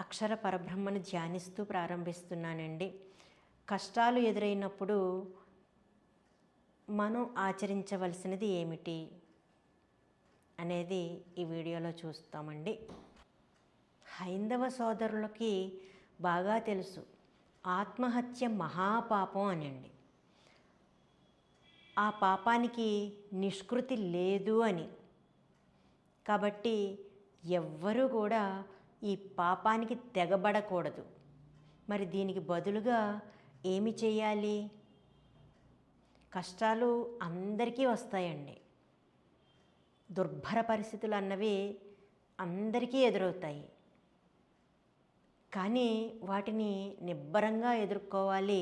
అక్షర పరబ్రహ్మను ధ్యానిస్తూ ప్రారంభిస్తున్నానండి. కష్టాలు ఎదురైనప్పుడు మనం ఆచరించవలసినది ఏమిటి అనేది ఈ వీడియోలో చూస్తామండి. హైందవ సోదరులకి బాగా తెలుసు ఆత్మహత్య మహాపాపం అనండి. ఆ పాపానికి నిష్కృతి లేదు అని. కాబట్టి ఎవ్వరూ కూడా ఈ పాపానికి తెగబడకూడదు. మరి దీనికి బదులుగా ఏమి చేయాలి? కష్టాలు అందరికీ వస్తాయండి. దుర్భర పరిస్థితులు అన్నవి అందరికీ ఎదురవుతాయి. కానీ వాటిని నిబ్బరంగా ఎదుర్కోవాలి,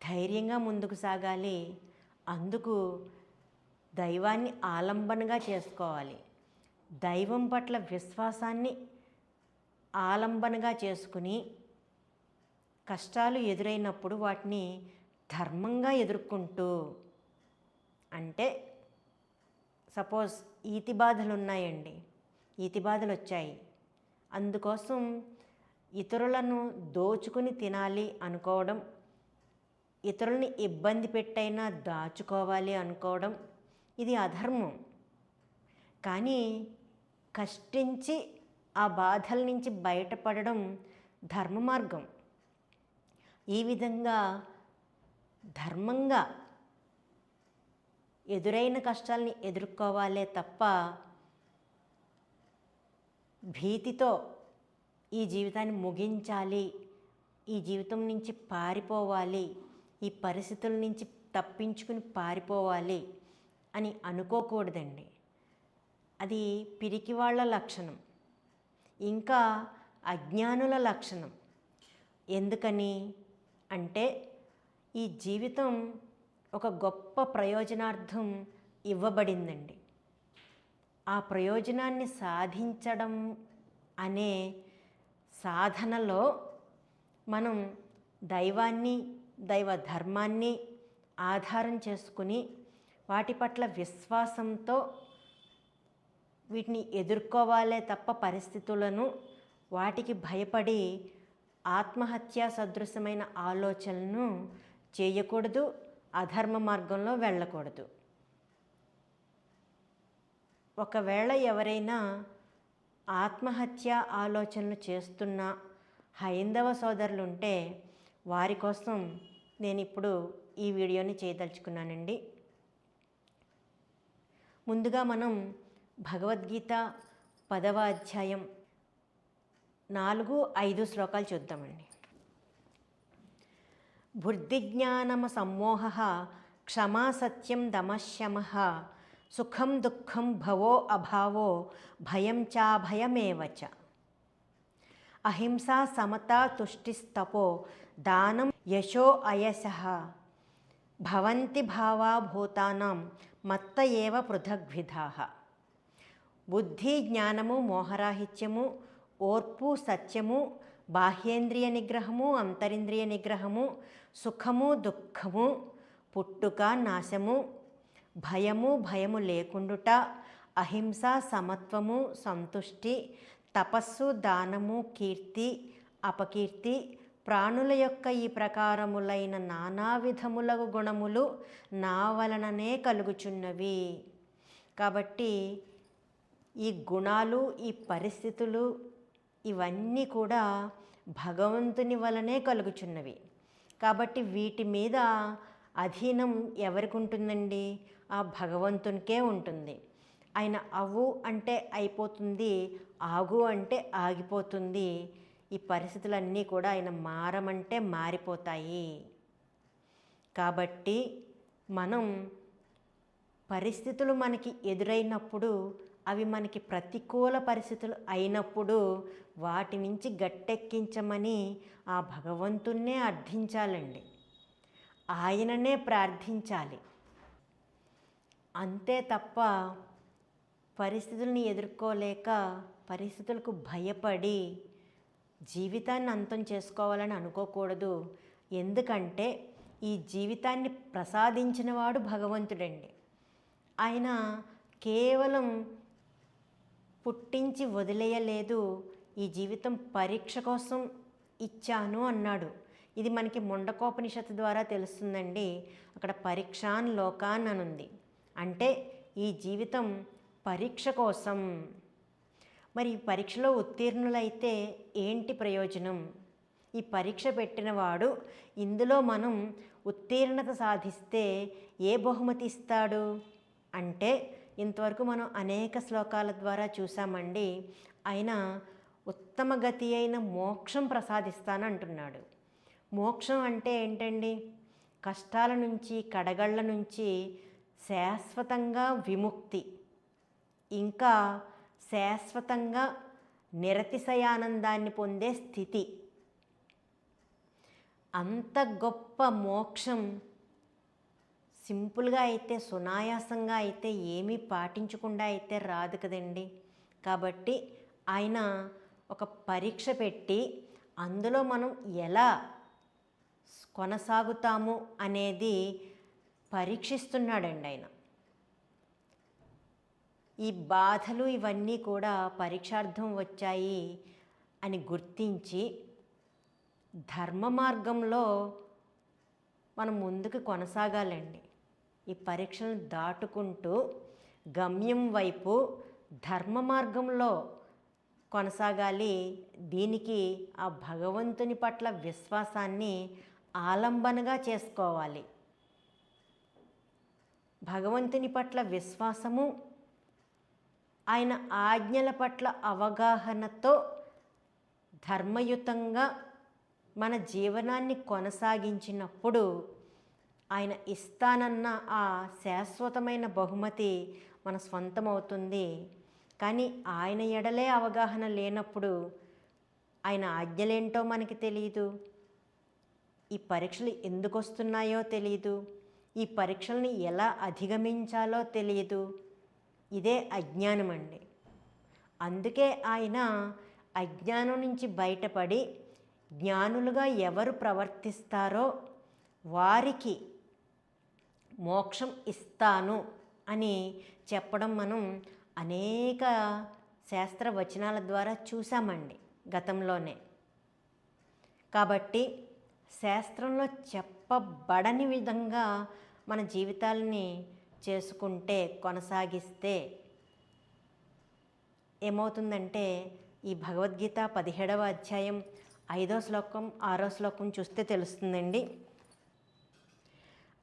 ధైర్యంగా ముందుకు సాగాలి. అందుకు దైవాన్ని ఆలంబనగా చేసుకోవాలి. దైవం పట్ల విశ్వాసాన్ని ఆలంబనగా చేసుకుని కష్టాలు ఎదురైనప్పుడు వాటిని ధర్మంగా ఎదుర్కొంటూ, అంటే సపోజ్ ఈతి బాధలు ఉన్నాయండి, ఈతి బాధలు వచ్చాయి, అందుకోసం ఇతరులను దోచుకుని తినాలి అనుకోవడం, ఇతరుల్ని ఇబ్బంది పెట్టైనా దాచుకోవాలి అనుకోవడం ఇది అధర్మం. కానీ కష్టించి ఆ బాధల నుంచి బయటపడడం ధర్మ మార్గం. ఈ విధంగా ధర్మంగా ఎదురైన కష్టాల్ని ఎదుర్కోవాలే తప్ప భీతితో ఈ జీవితాన్ని ముగించాలి, ఈ జీవితం నుంచి పారిపోవాలి, ఈ పరిస్థితుల నుంచి తప్పించుకుని పారిపోవాలి అని అనుకోకూడదండి. అది పిరికివాళ్ల లక్షణం, ఇంకా అజ్ఞానుల లక్షణం. ఎందుకని అంటే ఈ జీవితం ఒక గొప్ప ప్రయోజనార్థం ఇవ్వబడిందండి. ఆ ప్రయోజనాన్ని సాధించడం అనే సాధనలో మనం దైవాన్ని, దైవ ధర్మాన్ని ఆధారం చేసుకుని వాటి పట్ల విశ్వాసంతో వీటిని ఎదుర్కోవాలే తప్ప పరిస్థితులను వాటికి భయపడి ఆత్మహత్యా సదృశమైన ఆలోచనలను చేయకూడదు, అధర్మ మార్గంలో వెళ్ళకూడదు. ఒకవేళ ఎవరైనా ఆత్మహత్య ఆలోచనలు చేస్తున్న హైందవ సోదరులు ఉంటే వారి కోసం నేను ఇప్పుడు ఈ వీడియోని చేయదలుచుకున్నానండి. ముందుగా మనం భగవద్గీత 10వ అధ్యాయం 4, 5 శ్లోకాలు చూద్దామండి. బుద్ధిజ్ఞానమ సమ్మోహః క్షమా సత్యం దమఃశమః సుఖం దుఃఖం భవో అభావో భయం చాభయమేవ చ అహింసా సమతా తుష్టిస్తపో దానం యశో అయశః భవంతి భావా భూతానాం మత్త ఏవ పృథగ్విధాః. బుద్ధి, జ్ఞానము, మోహరాహిత్యము, ఓర్పు, సత్యము, బాహ్యేంద్రియ నిగ్రహము, అంతరింద్రియ నిగ్రహము, సుఖము, దుఃఖము, పుట్టుక, నాశము, భయము లేకుండుట, అహింస, సమత్వము, సంతుష్టి, తపస్సు, దానము, కీర్తి, అపకీర్తి, ప్రాణుల యొక్క ఈ ప్రకారములైన నానా విధములగు గుణములు నా వలననే కలుగుచున్నవి. కాబట్టి ఈ గుణాలు, ఈ పరిస్థితులు ఇవన్నీ కూడా భగవంతుని వలనే కలుగుచున్నవి. కాబట్టి వీటి మీద అధీనం ఎవరికి ఉంటుందండి? ఆ భగవంతునికే ఉంటుంది. ఆయన అవ్వు అంటే అయిపోతుంది, ఆగు అంటే ఆగిపోతుంది. ఈ పరిస్థితులన్నీ కూడా ఆయన మారమంటే మారిపోతాయి. కాబట్టి మనం పరిస్థితులు మనకి ఎదురైనప్పుడు, అవి మనకి ప్రతికూల పరిస్థితులు అయినప్పుడు వాటి నుంచి గట్టెక్కించమని ఆ భగవంతున్నే అర్థించాలండి, ఆయననే ప్రార్థించాలి. అంతే తప్ప పరిస్థితుల్ని ఎదుర్కోలేక పరిస్థితులకు భయపడి జీవితాన్ని అంతం చేసుకోవాలని అనుకోకూడదు. ఎందుకంటే ఈ జీవితాన్ని ప్రసాదించినవాడు భగవంతుడండి. ఆయన కేవలం పుట్టించి వదిలేయలేదు, ఈ జీవితం పరీక్ష కోసం ఇచ్చాను అన్నాడు. ఇది మనకి ముండకోపనిషత్తు ద్వారా తెలుస్తుందండి. అక్కడ పరీక్షాన్ లోకాన్ అని ఉంది. అంటే ఈ జీవితం పరీక్ష కోసం. మరి ఈ పరీక్షలో ఉత్తీర్ణులైతే ఏంటి ప్రయోజనం? ఈ పరీక్ష పెట్టినవాడు ఇందులో మనం ఉత్తీర్ణత సాధిస్తే ఏ బహుమతి ఇస్తాడు అంటే, ఇంతవరకు మనం అనేక శ్లోకాల ద్వారా చూసామండి, ఆయన ఉత్తమ గతి అయిన మోక్షం ప్రసాదిస్తానంటున్నాడు. మోక్షం అంటే ఏంటండి? కష్టాల నుంచి, కడగళ్ళ నుంచి శాశ్వతంగా విముక్తి, ఇంకా శాశ్వతంగా నిరతిశయానందాన్ని పొందే స్థితి. అంత గొప్ప మోక్షం సింపుల్గా అయితే, సునాయాసంగా అయితే, ఏమీ పాటించకుండా అయితే రాదు కదండి. కాబట్టి ఆయన ఒక పరీక్ష పెట్టి అందులో మనం ఎలా కొనసాగుతాము అనేది పరీక్షిస్తున్నాడండి ఆయన. ఈ బాధలు ఇవన్నీ కూడా పరీక్షార్థం వచ్చాయి అని గుర్తించి ధర్మ మార్గంలో మనం ముందుకు కొనసాగాలండి. ఈ పరీక్షలను దాటుకుంటూ గమ్యం వైపు ధర్మ మార్గంలో కొనసాగాలి. దీనికి ఆ భగవంతుని పట్ల విశ్వాసాన్ని ఆలంబనగా చేసుకోవాలి. భగవంతుని పట్ల విశ్వాసము, ఆయన ఆజ్ఞల పట్ల అవగాహనతో ధర్మయుతంగా మన జీవనాన్ని కొనసాగించినప్పుడు ఆయన ఇస్తానన్న ఆ శాశ్వతమైన బహుమతి మన స్వంతమవుతుంది. కానీ ఆయన ఎడలే అవగాహన లేనప్పుడు ఆయన ఆజ్ఞలేంటో మనకి తెలియదు, ఈ పరీక్షలు ఎందుకు వస్తున్నాయో తెలియదు, ఈ పరీక్షల్ని ఎలా అధిగమించాలో తెలియదు. ఇదే అజ్ఞానం అండి. అందుకే ఆయన అజ్ఞానం నుంచి బయటపడి జ్ఞానులుగా ఎవరు ప్రవర్తిస్తారో వారికి మోక్షం ఇస్తాను అని చెప్పడం మనం అనేక శాస్త్ర వచనాల ద్వారా చూసామండి గతంలోనే. కాబట్టి శాస్త్రంలో చెప్పబడని విధంగా మన జీవితాలని చేసుకుంటే, కొనసాగిస్తే ఏమవుతుందంటే, ఈ భగవద్గీత 17వ అధ్యాయం 5వ శ్లోకం 6వ శ్లోకం చూస్తే తెలుస్తుందండి.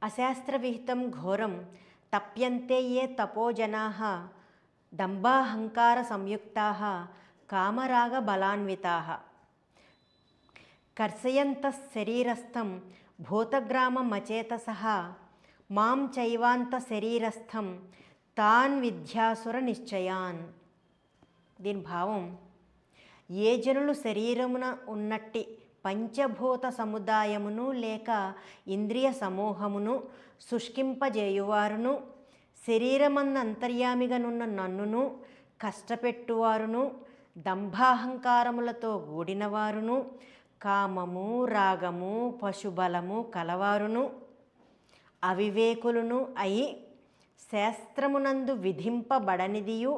అశాస్త్ర విహితం ఘోరం తప్యంతే ఏ తపోజనాః డంబాహంకార సంయుక్తాః కామరాగ బలాన్వితాః కర్షయంతః శరీరస్థం భూతగ్రామమచేతసః మాం చైవాంత శరీరస్థం తాన్ విద్యాసుర నిశ్చయాన్. దీని భావం, ఏ జనులు శరీరమున ఉన్నట్టి పంచభూత సముదాయమును లేక ఇంద్రియ సమూహమును శుష్కింపజేయువారును, శరీరమంద అంతర్యామిగనున్న నన్నును కష్టపెట్టువారును, దంభాహంకారములతో గూడినవారును, కామము రాగము పశుబలము కలవారును, అవివేకులను అయి శాస్త్రమునందు విధింపబడనిదియు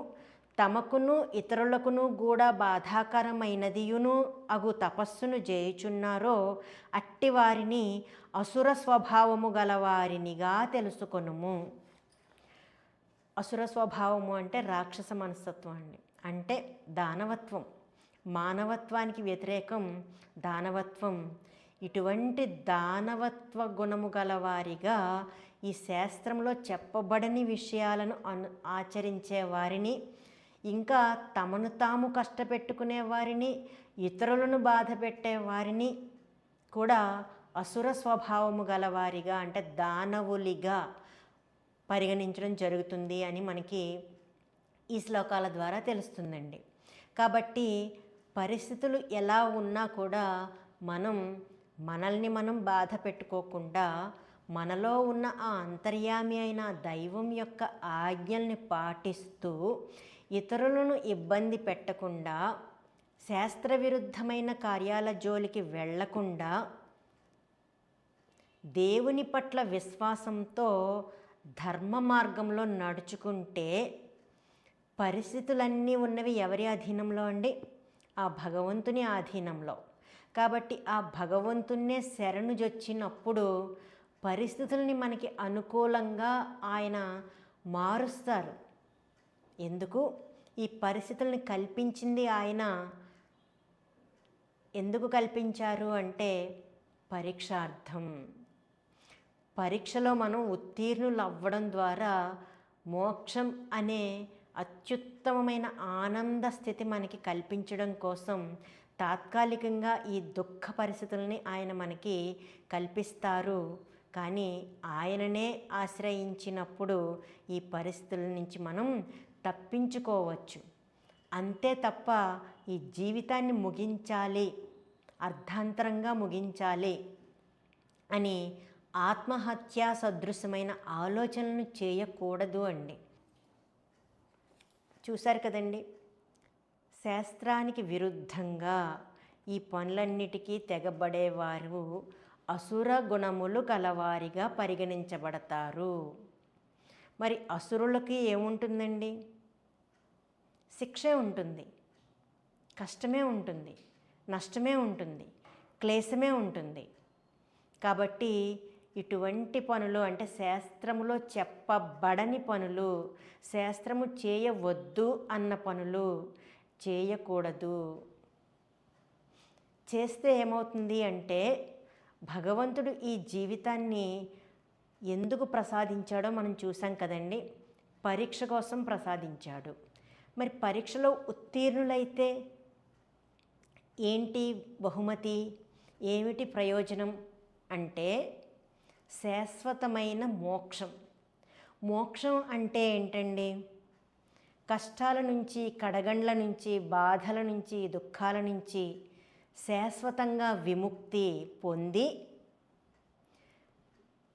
తమకును ఇతరులకును కూడా బాధాకరమైనదియును అగు తపస్సును చేయుచున్నారో అట్టివారిని అసుర స్వభావము గలవారినిగా తెలుసుకొనుము. అసుర స్వభావము అంటే రాక్షస మనస్తత్వం అండి. అంటే దానవత్వం, మానవత్వానికి వ్యతిరేకం దానవత్వం. ఇటువంటి దానవత్వ గుణము గలవారిగా ఈ శాస్త్రంలో చెప్పబడని విషయాలను ఆచరించే వారిని, ఇంకా తమను తాము కష్టపెట్టుకునే వారిని, ఇతరులను బాధ పెట్టే వారిని కూడా అసుర స్వభావము గలవారిగా, అంటే దానవులిగా పరిగణించడం జరుగుతుంది అని మనకి ఈ శ్లోకాల ద్వారా తెలుస్తుందండి. కాబట్టి పరిస్థితులు ఎలా ఉన్నా కూడా మనల్ని మనం బాధ పెట్టుకోకుండా మనలో ఉన్న ఆ అంతర్యామి అయిన దైవం యొక్క ఆజ్ఞల్ని పాటిస్తూ ఇతరులను ఇబ్బంది పెట్టకుండా, శాస్త్రవిరుద్ధమైన కార్యాల జోలికి వెళ్లకుండా, దేవుని పట్ల విశ్వాసంతో ధర్మ మార్గంలో నడుచుకుంటే పరిస్థితులన్నీ ఉన్నవి ఎవరి అధీనంలో అండి? ఆ భగవంతుని ఆధీనంలో. కాబట్టి ఆ భగవంతున్నే శరణుజొచ్చినప్పుడు పరిస్థితుల్ని మనకి అనుకూలంగా ఆయన మారుస్తారు. ఎందుకు? ఈ పరిస్థితుల్ని కల్పించింది ఆయన. ఎందుకు కల్పించారు అంటే పరీక్షార్థం. పరీక్షలో మనం ఉత్తీర్ణులు అవ్వడం ద్వారా మోక్షం అనే అత్యుత్తమమైన ఆనంద స్థితి మనకి కల్పించడం కోసం తాత్కాలికంగా ఈ దుఃఖ పరిస్థితుల్ని ఆయన మనకి కల్పిస్తారు. కానీ ఆయననే ఆశ్రయించినప్పుడు ఈ పరిస్థితుల నుంచి మనం తప్పించుకోవచ్చు. అంతే తప్ప ఈ జీవితాన్ని ముగించాలి, అర్ధాంతరంగా ముగించాలి అని ఆత్మహత్యా సదృశమైన ఆలోచనలు చేయకూడదు అండి. చూశారు కదండి, శాస్త్రానికి విరుద్ధంగా ఈ పనులన్నిటికీ తెగబడేవారు అసుర గుణములు గలవారిగా పరిగణించబడతారు. మరి అసురులకి ఏముంటుందండి? శిక్షే ఉంటుంది, కష్టమే ఉంటుంది, నష్టమే ఉంటుంది, క్లేశమే ఉంటుంది. కాబట్టి ఇటువంటి పనులు అంటే శాస్త్రములో చెప్పబడని పనులు, శాస్త్రము చేయవద్దు అన్న పనులు చేయకూడదు. చేస్తే ఏమవుతుంది అంటే భగవంతుడు ఈ జీవితాన్ని ఎందుకు ప్రసాదించాడో మనం చూసాం కదండి. పరీక్ష కోసం ప్రసాదించాడు. మరి పరీక్షలో ఉత్తీర్ణులైతే ఏంటి బహుమతి, ఏమిటి ప్రయోజనం అంటే శాశ్వతమైన మోక్షం. మోక్షం అంటే ఏంటండి? కష్టాల నుంచి, కడగండ్ల నుంచి, బాధల నుంచి, దుఃఖాల నుంచి శాశ్వతంగా విముక్తి పొంది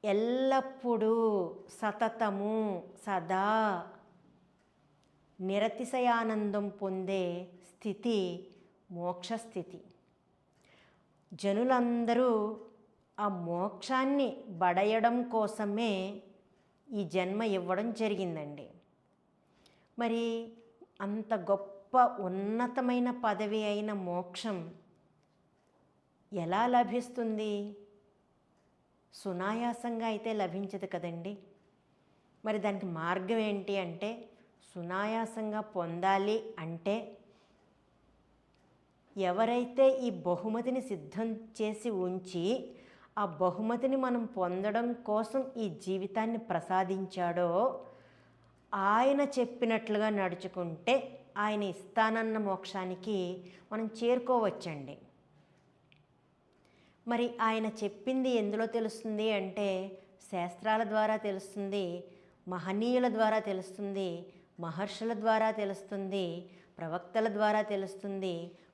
ఎల్లప్పుడూ సతతము సదా నిరతిశయానందం పొందే స్థితి మోక్షస్థితి. జనులందరూ ఆ మోక్షాన్ని బడయడం కోసమే ఈ జన్మ ఇవ్వడం జరిగిందండి. మరి అంత గొప్ప ఉన్నతమైన పదవి అయిన మోక్షం ఎలా లభిస్తుంది? సునాయాసంగా అయితే లభించదు కదండి. మరి దానికి మార్గం ఏంటి అంటే సునాయాసంగా పొందాలి అంటే ఎవరైతే ఈ బహుమతిని సిద్ధం చేసి ఉంచి ఆ బహుమతిని మనం పొందడం కోసం ఈ జీవితాన్ని ప్రసాదించాడో ఆయన చెప్పినట్లుగా నడుచుకుంటే ఆయన ఇస్తానన్న మోక్షానికి మనం చేరుకోవచ్చండి. మరి ఆయన చెప్పింది ఎందులో తెలుస్తుంది అంటే శాస్త్రాల ద్వారా తెలుస్తుంది, మహనీయుల ద్వారా తెలుస్తుంది, మహర్షుల ద్వారా తెలుస్తుంది, ప్రవక్తల ద్వారా తెలుస్తుంది,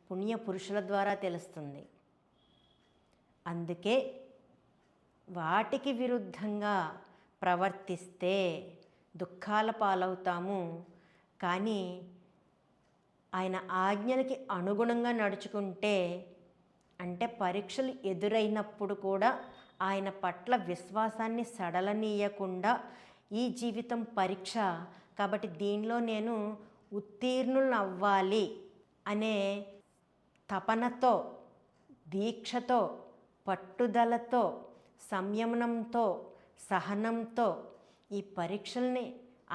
పుణ్యపురుషుల ద్వారా తెలుస్తుంది. అందుకే వాటికి విరుద్ధంగా ప్రవర్తిస్తే దుఃఖాల పాలవుతాము. కానీ ఆయన ఆజ్ఞలకి అనుగుణంగా నడుచుకుంటే అంటే పరీక్షలు ఎదురైనప్పుడు కూడా ఆయన పట్ల విశ్వాసాన్ని సడలనీయకుండా ఈ జీవితం పరీక్ష కాబట్టి దీనిలో నేను ఉత్తీర్ణులను అవ్వాలి అనే తపనతో, దీక్షతో, పట్టుదలతో, సంయమనంతో, సహనంతో ఈ పరీక్షల్ని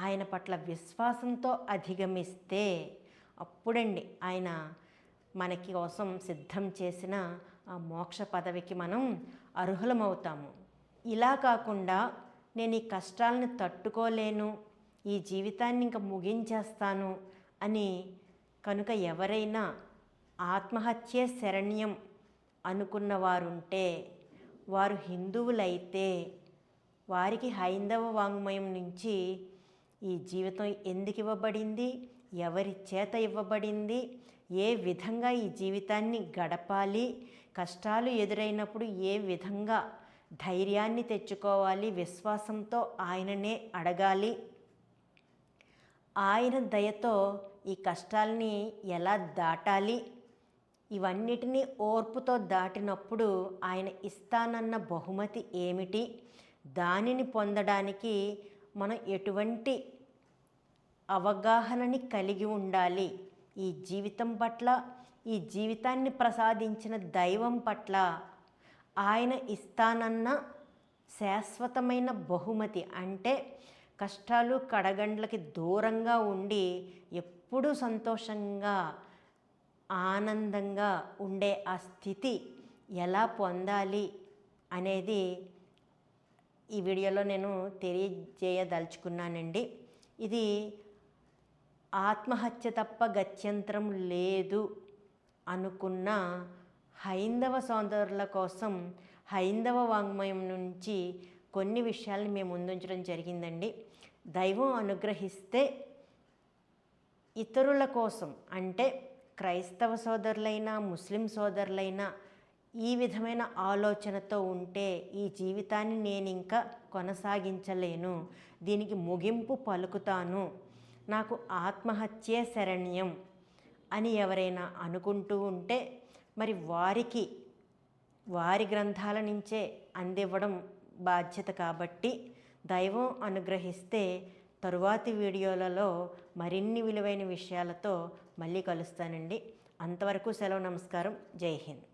ఆయన పట్ల విశ్వాసంతో అధిగమిస్తే అప్పుడండి ఆయన మనకి కోసం సిద్ధం చేసిన ఆ మోక్ష పదవికి మనం అర్హులమవుతాము. ఇలా కాకుండా నేను ఈ కష్టాలను తట్టుకోలేను, ఈ జీవితాన్ని ఇంకా ముగించేస్తాను అని కనుక ఎవరైనా ఆత్మహత్యే శరణ్యం అనుకున్నవారుంటే వారు హిందువులైతే వారికి హైందవ వాంగ్మయం నుంచి ఈ జీవితం ఎందుకు ఇవ్వబడింది, ఎవరి చేత ఇవ్వబడింది, ఏ విధంగా ఈ జీవితాన్ని గడపాలి, కష్టాలు ఎదురైనప్పుడు ఏ విధంగా ధైర్యాన్ని తెచ్చుకోవాలి, విశ్వాసంతో ఆయననే అడగాలి, ఆయన దయతో ఈ కష్టాలని ఎలా దాటాలి, ఇవన్నిటినీ ఓర్పుతో దాటినప్పుడు ఆయన ఇస్తానన్న బహుమతి ఏమిటి, దానిని పొందడానికి మనం ఎటువంటి అవగాహనని కలిగి ఉండాలి, ఈ జీవితం పట్ల, ఈ జీవితాన్ని ప్రసాదించిన దైవం పట్ల ఆయన ఇస్తానన్న శాశ్వతమైన బహుమతి, అంటే కష్టాలు కడగండ్లకి దూరంగా ఉండి ఎప్పుడూ సంతోషంగా ఆనందంగా ఉండే ఆ స్థితి ఎలా పొందాలి అనేది ఈ వీడియోలో నేను తెలియజేయదలుచుకున్నానండి. ఇది ఆత్మహత్య తప్ప గత్యంతరం లేదు అనుకున్న హైందవ సోదరుల కోసం హైందవ వాంగ్మయం నుంచి కొన్ని విషయాల్ని మేము ముందుంచడం జరిగిందండి. దైవం అనుగ్రహిస్తే ఇతరుల కోసం, అంటే క్రైస్తవ సోదరులైనా ముస్లిం సోదరులైనా ఈ విధమైన ఆలోచనతో ఉంటే ఈ జీవితాన్ని నేను ఇంకా కొనసాగించలేను, దీనికి ముగింపు పలుకుతాను, నాకు ఆత్మహత్యే శరణ్యం అని ఎవరైనా అనుకుంటూ ఉంటే మరి వారికి వారి గ్రంథాల నుంచే అందివ్వడం బాధ్యత. కాబట్టి దైవం అనుగ్రహిస్తే తరువాతి వీడియోలలో మరిన్ని విలువైన విషయాలతో మళ్ళీ కలుస్తానండి. అంతవరకు సెలవు, నమస్కారం, జై హింద్.